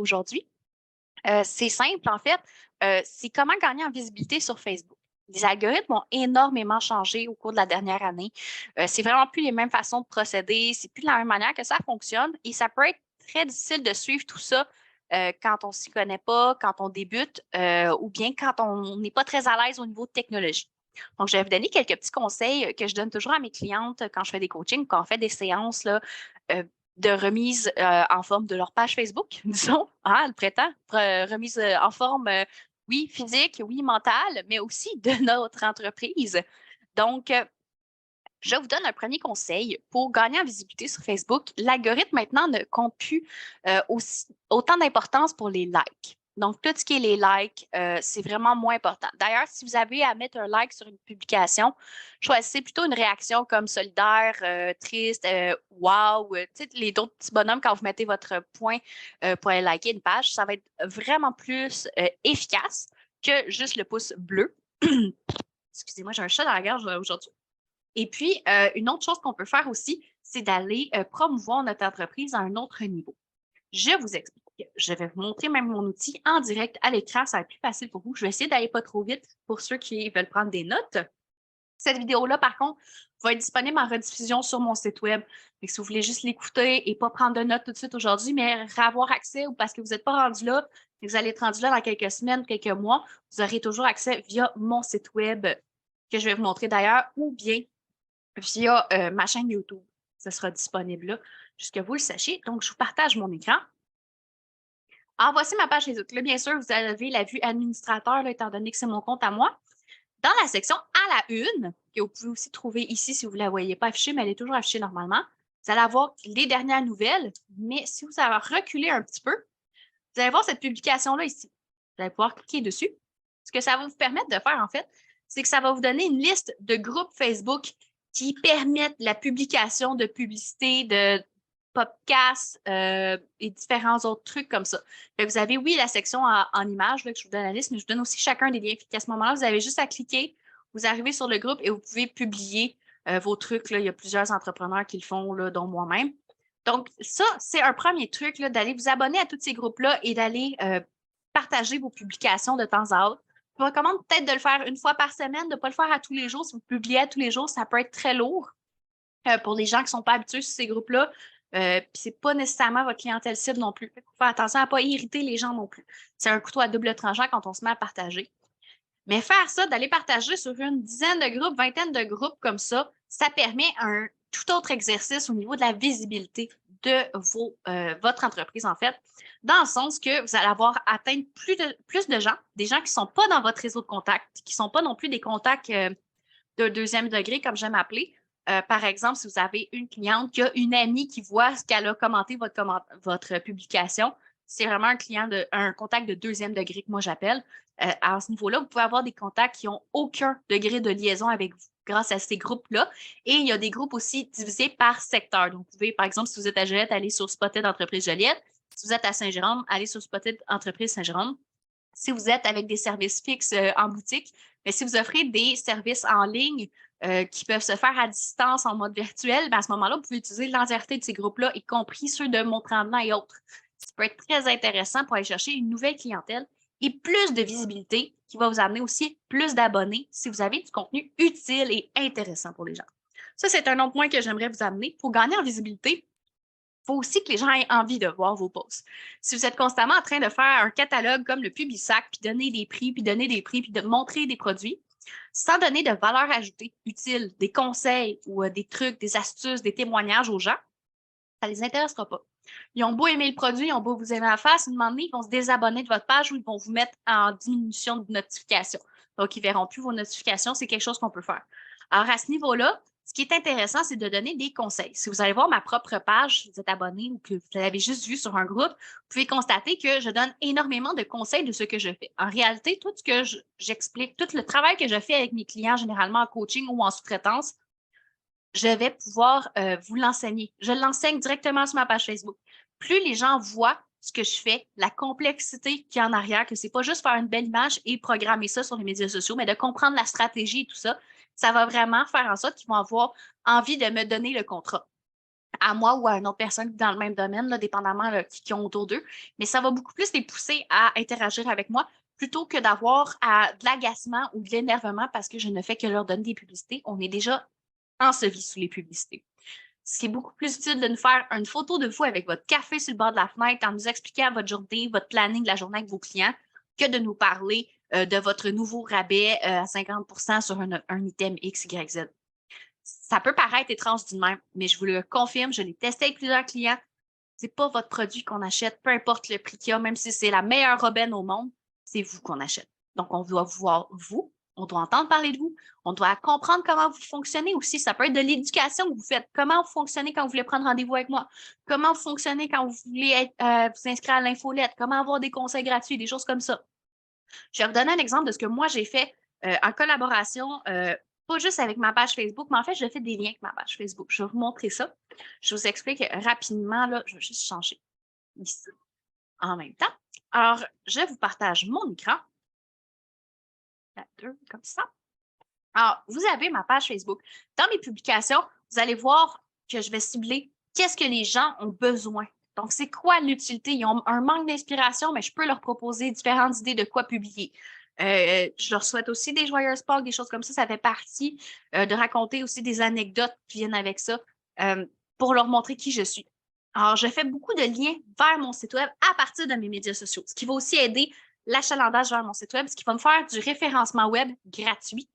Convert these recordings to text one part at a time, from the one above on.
aujourd'hui. C'est simple, en fait. C'est comment gagner en visibilité sur Facebook. Les algorithmes ont énormément changé au cours de la dernière année. C'est vraiment plus les mêmes façons de procéder, c'est plus de la même manière que ça fonctionne et ça peut être très difficile de suivre tout ça quand on s'y connaît pas, quand on débute ou bien quand on n'est pas très à l'aise au niveau de technologie. Donc, je vais vous donner quelques petits conseils que je donne toujours à mes clientes quand je fais des coachings, quand on fait des séances là, euh, de remise en forme de leur page Facebook, disons, hein, le printemps, remise en forme, oui, physique, oui, mentale, mais aussi de notre entreprise. Donc, je vous donne un premier conseil pour gagner en visibilité sur Facebook. L'algorithme maintenant ne compte plus autant d'importance pour les likes. Donc, tout ce qui est les likes, c'est vraiment moins important. D'ailleurs, si vous avez à mettre un like sur une publication, choisissez plutôt une réaction comme solidaire, triste, wow, les autres petits bonhommes quand vous mettez votre point pour aller liker une page. Ça va être vraiment plus efficace que juste le pouce bleu. Excusez-moi, j'ai un chat dans la gorge aujourd'hui. Et puis, une autre chose qu'on peut faire aussi, c'est d'aller promouvoir notre entreprise à un autre niveau. Je vous explique. Je vais vous montrer même mon outil en direct à l'écran. Ça va être plus facile pour vous. Je vais essayer d'aller pas trop vite pour ceux qui veulent prendre des notes. Cette vidéo-là, par contre, va être disponible en rediffusion sur mon site web. Donc, si vous voulez juste l'écouter et pas prendre de notes tout de suite aujourd'hui, mais avoir accès ou parce que vous n'êtes pas rendu là, vous allez être rendu là dans quelques semaines, quelques mois, vous aurez toujours accès via mon site web que je vais vous montrer d'ailleurs ou bien via ma chaîne YouTube. Ça sera disponible là, juste que vous le sachiez. Donc, je vous partage mon écran. Alors, voici ma page Facebook. Là, bien sûr, vous avez la vue administrateur, là, étant donné que c'est mon compte à moi. Dans la section à la une, que vous pouvez aussi trouver ici si vous ne la voyez pas affichée, mais elle est toujours affichée normalement, vous allez avoir les dernières nouvelles. Mais si vous avez reculé un petit peu, vous allez voir cette publication-là ici. Vous allez pouvoir cliquer dessus. Ce que ça va vous permettre de faire, en fait, c'est que ça va vous donner une liste de groupes Facebook qui permettent la publication de publicités, de podcasts et différents autres trucs comme ça. Fait que vous avez, oui, la section en images, là, que je vous donne la liste, mais je vous donne aussi chacun des liens. Puis à ce moment-là, vous avez juste à cliquer, vous arrivez sur le groupe et vous pouvez publier vos trucs. Là. Il y a plusieurs entrepreneurs qui le font, là, dont moi-même. Donc, ça, c'est un premier truc, là, d'aller vous abonner à tous ces groupes-là et d'aller partager vos publications de temps à autre. Je vous recommande peut-être de le faire une fois par semaine, de ne pas le faire à tous les jours. Si vous publiez à tous les jours, ça peut être très lourd pour les gens qui ne sont pas habitués sur ces groupes-là. Puis c'est pas nécessairement votre clientèle cible non plus. Il faut faire attention à ne pas irriter les gens non plus. C'est un couteau à double tranchant quand on se met à partager. Mais faire ça, d'aller partager sur une dizaine de groupes, vingtaine de groupes comme ça permet un tout autre exercice au niveau de la visibilité de votre entreprise, en fait, dans le sens que vous allez avoir atteint plus de gens, des gens qui ne sont pas dans votre réseau de contacts, qui ne sont pas non plus des contacts de deuxième degré, comme j'aime appeler. Par exemple, si vous avez une cliente qui a une amie qui voit ce qu'elle a commenté votre publication, c'est vraiment un contact de deuxième degré que moi j'appelle. À ce niveau-là, vous pouvez avoir des contacts qui n'ont aucun degré de liaison avec vous grâce à ces groupes-là. Et il y a des groupes aussi divisés par secteur. Donc, vous pouvez, par exemple, si vous êtes à Joliette, aller sur Spotted Entreprise Joliette. Si vous êtes à Saint-Jérôme, allez sur Spotted Entreprise Saint-Jérôme. Si vous êtes avec des services fixes en boutique, mais si vous offrez des services en ligne qui peuvent se faire à distance en mode virtuel, bien à ce moment-là, vous pouvez utiliser l'entièreté de ces groupes-là, y compris ceux de Montrandement et autres. Ça peut être très intéressant pour aller chercher une nouvelle clientèle et plus de visibilité qui va vous amener aussi plus d'abonnés si vous avez du contenu utile et intéressant pour les gens. Ça, c'est un autre point que j'aimerais vous amener. Pour gagner en visibilité, il faut aussi que les gens aient envie de voir vos posts. Si vous êtes constamment en train de faire un catalogue comme le Publisac, puis donner des prix, puis donner des prix, puis de montrer des produits, sans donner de valeur ajoutée utile, des conseils ou des trucs, des astuces, des témoignages aux gens, ça ne les intéressera pas. Ils ont beau aimer le produit, ils ont beau vous aimer la face, à un moment donné, ils vont se désabonner de votre page ou ils vont vous mettre en diminution de notification. Donc, ils ne verront plus vos notifications. C'est quelque chose qu'on peut faire. Alors, à ce niveau-là, ce qui est intéressant, c'est de donner des conseils. Si vous allez voir ma propre page, si vous êtes abonné ou que vous l'avez juste vu sur un groupe, vous pouvez constater que je donne énormément de conseils de ce que je fais. En réalité, tout ce que j'explique, tout le travail que je fais avec mes clients, généralement en coaching ou en sous-traitance, je vais pouvoir vous l'enseigner. Je l'enseigne directement sur ma page Facebook. Plus les gens voient ce que je fais, la complexité qu'il y a en arrière, que c'est pas juste faire une belle image et programmer ça sur les médias sociaux, mais de comprendre la stratégie et tout ça, ça va vraiment faire en sorte qu'ils vont avoir envie de me donner le contrat. à moi ou à une autre personne dans le même domaine, là, dépendamment là, qui ont autour d'eux. Mais ça va beaucoup plus les pousser à interagir avec moi plutôt que d'avoir de l'agacement ou de l'énervement parce que je ne fais que leur donner des publicités. On est déjà enseveli sous les publicités. C'est beaucoup plus utile de nous faire une photo de vous avec votre café sur le bord de la fenêtre en nous expliquant votre journée, votre planning de la journée avec vos clients, que de nous parler de votre nouveau rabais à 50% sur un item X, Y, Z. Ça peut paraître étrange du même, mais je vous le confirme, je l'ai testé avec plusieurs clients. C'est pas votre produit qu'on achète, peu importe le prix qu'il y a, même si c'est la meilleure robaine au monde, c'est vous qu'on achète. Donc, on doit voir vous, on doit entendre parler de vous, on doit comprendre comment vous fonctionnez aussi. Ça peut être de l'éducation que vous faites. Comment vous fonctionnez quand vous voulez prendre rendez-vous avec moi? Comment vous fonctionnez quand vous voulez vous inscrire à l'infolette? Comment avoir des conseils gratuits, des choses comme ça? Je vais vous donner un exemple de ce que moi, j'ai fait en collaboration, pas juste avec ma page Facebook, mais en fait, je fais des liens avec ma page Facebook. Je vais vous montrer ça. Je vous explique rapidement. Là, je vais juste changer ici en même temps. Alors, je vous partage mon écran. La deux, comme ça. Alors, vous avez ma page Facebook. Dans mes publications, vous allez voir que je vais cibler qu'est-ce que les gens ont besoin. Donc, c'est quoi l'utilité? Ils ont un manque d'inspiration, mais je peux leur proposer différentes idées de quoi publier. Je leur souhaite aussi des joyeuses Pâques, des choses comme ça. Ça fait partie de raconter aussi des anecdotes qui viennent avec ça pour leur montrer qui je suis. Alors, je fais beaucoup de liens vers mon site web à partir de mes médias sociaux, ce qui va aussi aider l'achalandage vers mon site web, ce qui va me faire du référencement web gratuit.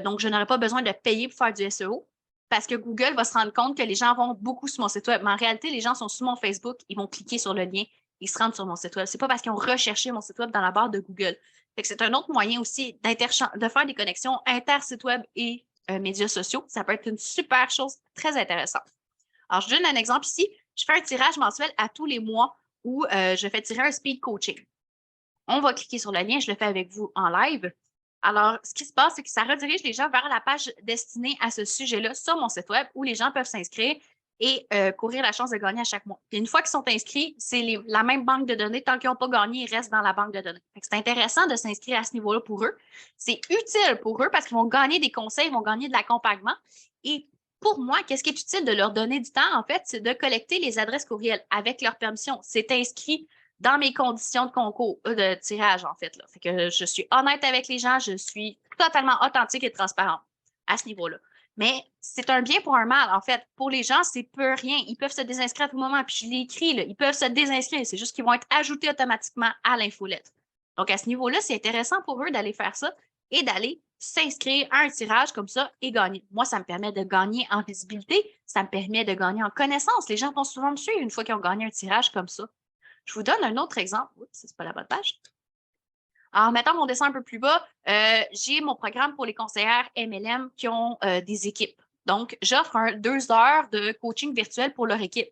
Donc, je n'aurai pas besoin de payer pour faire du SEO parce que Google va se rendre compte que les gens vont beaucoup sur mon site web. Mais en réalité, les gens sont sur mon Facebook, ils vont cliquer sur le lien, ils se rendent sur mon site web. C'est pas parce qu'ils ont recherché mon site web dans la barre de Google. C'est un autre moyen aussi de faire des connexions inter-site web et médias sociaux. Ça peut être une super chose très intéressante. Alors, je donne un exemple ici. Je fais un tirage mensuel à tous les mois où je fais tirer un speed coaching. On va cliquer sur le lien, je le fais avec vous en live. Alors, ce qui se passe, c'est que ça redirige les gens vers la page destinée à ce sujet-là sur mon site web où les gens peuvent s'inscrire et courir la chance de gagner à chaque mois. Puis une fois qu'ils sont inscrits, c'est la même banque de données. Tant qu'ils n'ont pas gagné, ils restent dans la banque de données. C'est intéressant de s'inscrire à ce niveau-là pour eux. C'est utile pour eux parce qu'ils vont gagner des conseils, ils vont gagner de l'accompagnement. Et pour moi, qu'est-ce qui est utile de leur donner du temps, en fait, c'est de collecter les adresses courriels avec leur permission. C'est inscrit dans mes conditions de concours, de tirage, en fait. Là. Fait que je suis honnête avec les gens, je suis totalement authentique et transparente à ce niveau-là. Mais c'est un bien pour un mal, en fait. Pour les gens, c'est peu rien. Ils peuvent se désinscrire à tout moment. Puis je l'ai écrit, là, ils peuvent se désinscrire. C'est juste qu'ils vont être ajoutés automatiquement à l'infolette. Donc, à ce niveau-là, c'est intéressant pour eux d'aller faire ça et d'aller s'inscrire à un tirage comme ça et gagner. Moi, ça me permet de gagner en visibilité, ça me permet de gagner en connaissance. Les gens vont souvent me suivre une fois qu'ils ont gagné un tirage comme ça. Je vous donne un autre exemple. Oups, c'est pas la bonne page. En mettant mon dessin un peu plus bas, j'ai mon programme pour les conseillères MLM qui ont des équipes. Donc, j'offre 2 heures de coaching virtuel pour leur équipe.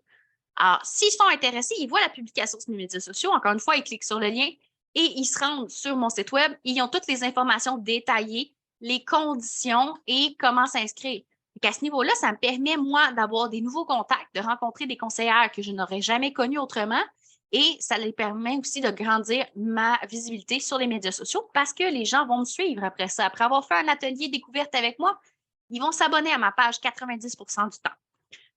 Alors, s'ils sont intéressés, ils voient la publication sur mes médias sociaux. Encore une fois, ils cliquent sur le lien et ils se rendent sur mon site web. Ils ont toutes les informations détaillées, les conditions et comment s'inscrire. À ce niveau-là, ça me permet, moi, d'avoir des nouveaux contacts, de rencontrer des conseillères que je n'aurais jamais connues autrement. Et ça les permet aussi de grandir ma visibilité sur les médias sociaux parce que les gens vont me suivre après ça. Après avoir fait un atelier découverte avec moi, ils vont s'abonner à ma page 90 du temps.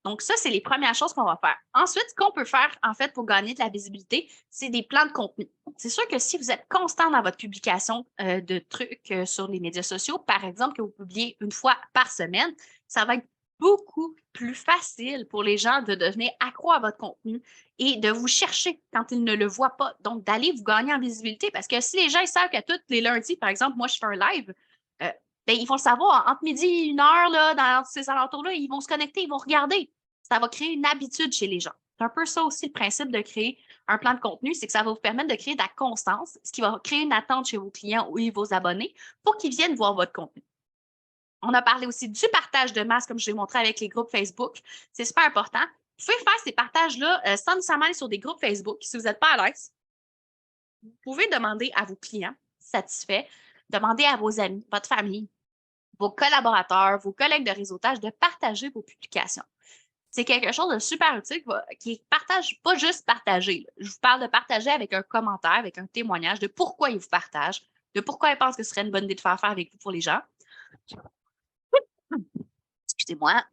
Donc, ça, c'est les premières choses qu'on va faire. Ensuite, ce qu'on peut faire, en fait, pour gagner de la visibilité, c'est des plans de contenu. C'est sûr que si vous êtes constant dans votre publication de trucs sur les médias sociaux, par exemple, que vous publiez une fois par semaine, ça va être beaucoup plus facile pour les gens de devenir accro à votre contenu et de vous chercher quand ils ne le voient pas. Donc, d'aller vous gagner en visibilité. Parce que si les gens ils savent que tous les lundis, par exemple, moi, je fais un live, ben, ils vont le savoir. Entre midi et 1 heure, là, dans ces alentours-là, ils vont se connecter, ils vont regarder. Ça va créer une habitude chez les gens. C'est un peu ça aussi le principe de créer un plan de contenu, c'est que ça va vous permettre de créer de la constance, ce qui va créer une attente chez vos clients ou vos abonnés pour qu'ils viennent voir votre contenu. On a parlé aussi du partage de masse, comme je l'ai montré avec les groupes Facebook. C'est super important. Vous pouvez faire ces partages-là sans nécessairement aller sur des groupes Facebook. Si vous n'êtes pas à l'aise, vous pouvez demander à vos clients satisfaits, demander à vos amis, votre famille, vos collaborateurs, vos collègues de réseautage de partager vos publications. C'est quelque chose de super utile qui partage, pas juste partager. Je vous parle de partager avec un commentaire, avec un témoignage de pourquoi ils vous partagent, de pourquoi ils pensent que ce serait une bonne idée de faire affaire avec vous pour les gens. Excusez-moi,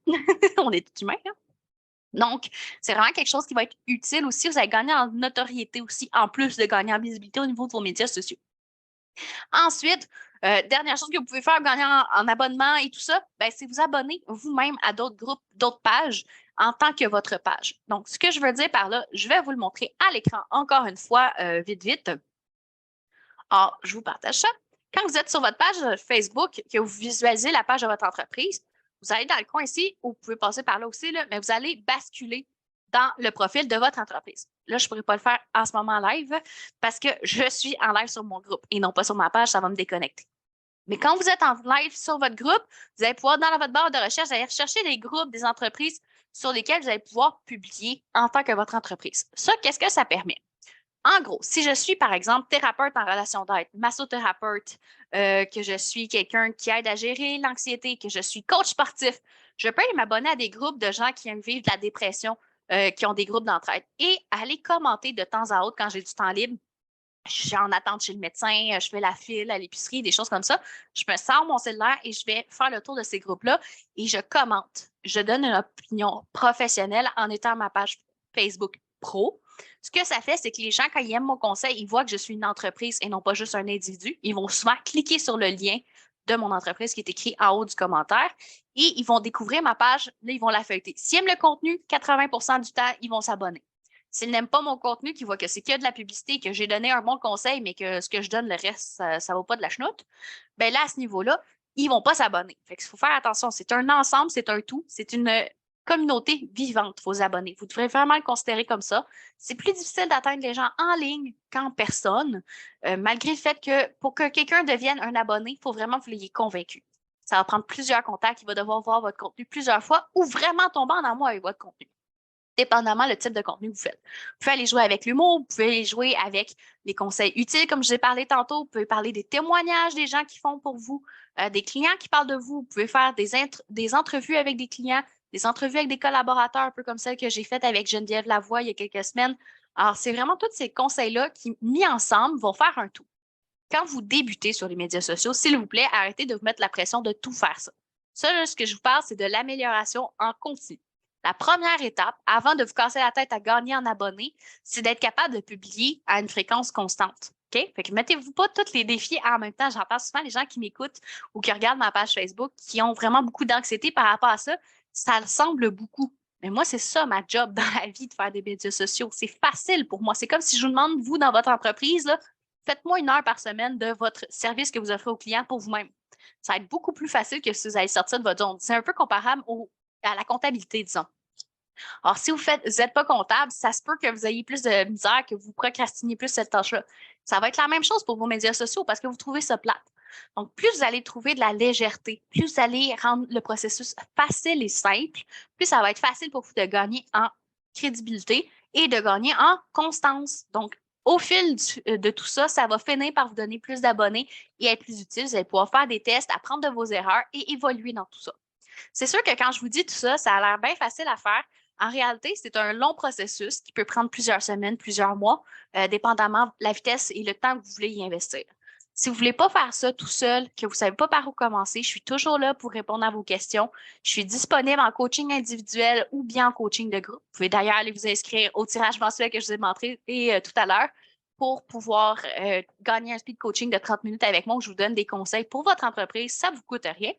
on est tout humain. Hein? Donc, c'est vraiment quelque chose qui va être utile aussi. Vous allez gagner en notoriété aussi, en plus de gagner en visibilité au niveau de vos médias sociaux. Ensuite, dernière chose que vous pouvez faire, gagner en abonnement et tout ça, ben, c'est vous abonner vous-même à d'autres groupes, d'autres pages en tant que votre page. Donc, ce que je veux dire par là, je vais vous le montrer à l'écran encore une fois, vite, vite. Alors, je vous partage ça. Quand vous êtes sur votre page Facebook, que vous visualisez la page de votre entreprise, vous allez dans le coin ici, ou vous pouvez passer par là aussi, là, mais vous allez basculer dans le profil de votre entreprise. Là, je ne pourrais pas le faire en ce moment live parce que je suis en live sur mon groupe et non pas sur ma page, ça va me déconnecter. Mais quand vous êtes en live sur votre groupe, vous allez pouvoir, dans votre barre de recherche, vous allez rechercher des groupes, des entreprises sur lesquelles vous allez pouvoir publier en tant que votre entreprise. Ça, qu'est-ce que ça permet? En gros, si je suis, par exemple, thérapeute en relation d'aide, massothérapeute, que je suis quelqu'un qui aide à gérer l'anxiété, que je suis coach sportif, je peux aller m'abonner à des groupes de gens qui vivent de la dépression, qui ont des groupes d'entraide et aller commenter de temps à autre quand j'ai du temps libre. Je suis en attente chez le médecin, je fais la file à l'épicerie, des choses comme ça. Je me sors mon cellulaire et je vais faire le tour de ces groupes-là et je commente. Je donne une opinion professionnelle en étant à ma page Facebook pro. Ce que ça fait, c'est que les gens, quand ils aiment mon conseil, ils voient que je suis une entreprise et non pas juste un individu. Ils vont souvent cliquer sur le lien de mon entreprise qui est écrit en haut du commentaire et ils vont découvrir ma page. Là, ils vont la feuilleter. S'ils aiment le contenu, 80 du temps, ils vont s'abonner. S'ils n'aiment pas mon contenu, qu'ils voient que c'est que de la publicité, que j'ai donné un bon conseil, mais que ce que je donne, le reste, ça ne vaut pas de la chenoute, ben là, à ce niveau-là, ils ne vont pas s'abonner. Fait qu'il faut faire attention. C'est un ensemble, c'est un tout. C'est une communauté vivante, vos abonnés. Vous devrez vraiment le considérer comme ça. C'est plus difficile d'atteindre les gens en ligne qu'en personne, malgré le fait que pour que quelqu'un devienne un abonné, il faut vraiment que vous l'ayez convaincu. Ça va prendre plusieurs contacts, il va devoir voir votre contenu plusieurs fois ou vraiment tomber en amour avec votre contenu, dépendamment le type de contenu que vous faites. Vous pouvez aller jouer avec l'humour, vous pouvez aller jouer avec les conseils utiles, comme je vous ai parlé tantôt, vous pouvez parler des témoignages des gens qui font pour vous, des clients qui parlent de vous, vous pouvez faire des entrevues avec des clients, des entrevues avec des collaborateurs, un peu comme celle que j'ai faite avec Geneviève Lavoie il y a quelques semaines. Alors, c'est vraiment tous ces conseils-là qui, mis ensemble, vont faire un tout. Quand vous débutez sur les médias sociaux, s'il vous plaît, arrêtez de vous mettre la pression de tout faire ça. Ça, là, ce que je vous parle, c'est de l'amélioration en continu. La première étape, avant de vous casser la tête à gagner en abonnés, c'est d'être capable de publier à une fréquence constante. OK? Fait que mettez-vous pas tous les défis en même temps. J'entends souvent les gens qui m'écoutent ou qui regardent ma page Facebook qui ont vraiment beaucoup d'anxiété par rapport à ça. Ça semble beaucoup. Mais moi, c'est ça ma job dans la vie de faire des médias sociaux. C'est facile pour moi. C'est comme si je vous demande, vous, dans votre entreprise, là, faites-moi 1 heure par semaine de votre service que vous offrez aux clients pour vous-même. Ça va être beaucoup plus facile que si vous allez sortir de votre zone. C'est un peu comparable à la comptabilité, disons. Alors, si vous n'êtes pas comptable, ça se peut que vous ayez plus de misère, que vous procrastiniez plus cette tâche-là. Ça va être la même chose pour vos médias sociaux parce que vous trouvez ça plate. Donc, plus vous allez trouver de la légèreté, plus vous allez rendre le processus facile et simple, plus ça va être facile pour vous de gagner en crédibilité et de gagner en constance. Donc, au fil de tout ça, ça va finir par vous donner plus d'abonnés et être plus utile. Vous allez pouvoir faire des tests, apprendre de vos erreurs et évoluer dans tout ça. C'est sûr que quand je vous dis tout ça, ça a l'air bien facile à faire. En réalité, c'est un long processus qui peut prendre plusieurs semaines, plusieurs mois, dépendamment de la vitesse et le temps que vous voulez y investir. Si vous ne voulez pas faire ça tout seul, que vous ne savez pas par où commencer, je suis toujours là pour répondre à vos questions. Je suis disponible en coaching individuel ou bien en coaching de groupe. Vous pouvez d'ailleurs aller vous inscrire au tirage mensuel que je vous ai montré tout à l'heure pour pouvoir gagner un speed coaching de 30 minutes avec moi où je vous donne des conseils pour votre entreprise. Ça ne vous coûte rien.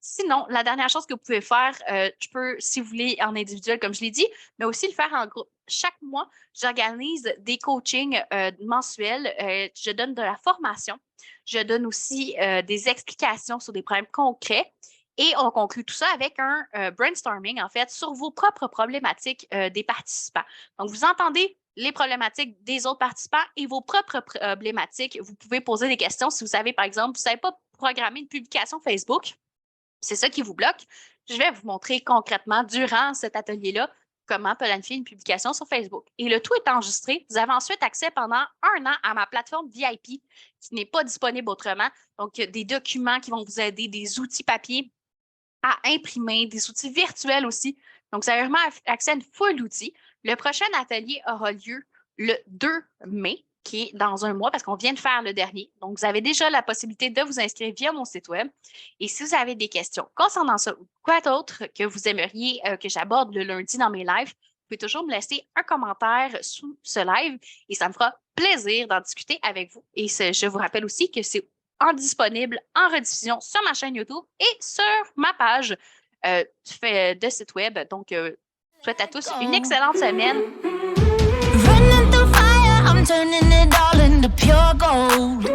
Sinon, la dernière chose que vous pouvez faire, je peux, si vous voulez, en individuel, comme je l'ai dit, mais aussi le faire en groupe. Chaque mois, j'organise des coachings mensuels. Je donne de la formation. Je donne aussi des explications sur des problèmes concrets. Et on conclut tout ça avec un brainstorming, en fait, sur vos propres problématiques des participants. Donc, vous entendez les problématiques des autres participants et vos propres problématiques. Vous pouvez poser des questions si vous savez, par exemple, vous ne savez pas programmer une publication Facebook. C'est ça qui vous bloque. Je vais vous montrer concrètement durant cet atelier-là comment planifier une publication sur Facebook. Et le tout est enregistré. Vous avez ensuite accès pendant 1 an à ma plateforme VIP qui n'est pas disponible autrement. Donc, des documents qui vont vous aider, des outils papier à imprimer, des outils virtuels aussi. Donc, vous avez vraiment accès à une foule d'outils. Le prochain atelier aura lieu le 2 mai. qui est dans un mois parce qu'on vient de faire le dernier. Donc, vous avez déjà la possibilité de vous inscrire via mon site web. Et si vous avez des questions concernant ça ou quoi d'autre que vous aimeriez que j'aborde le lundi dans mes lives, vous pouvez toujours me laisser un commentaire sous ce live et ça me fera plaisir d'en discuter avec vous. Et je vous rappelle aussi que c'est disponible en rediffusion sur ma chaîne YouTube et sur ma page de site web. Donc, je souhaite à tous une excellente semaine. Running through fire, I'm turning it all into pure gold.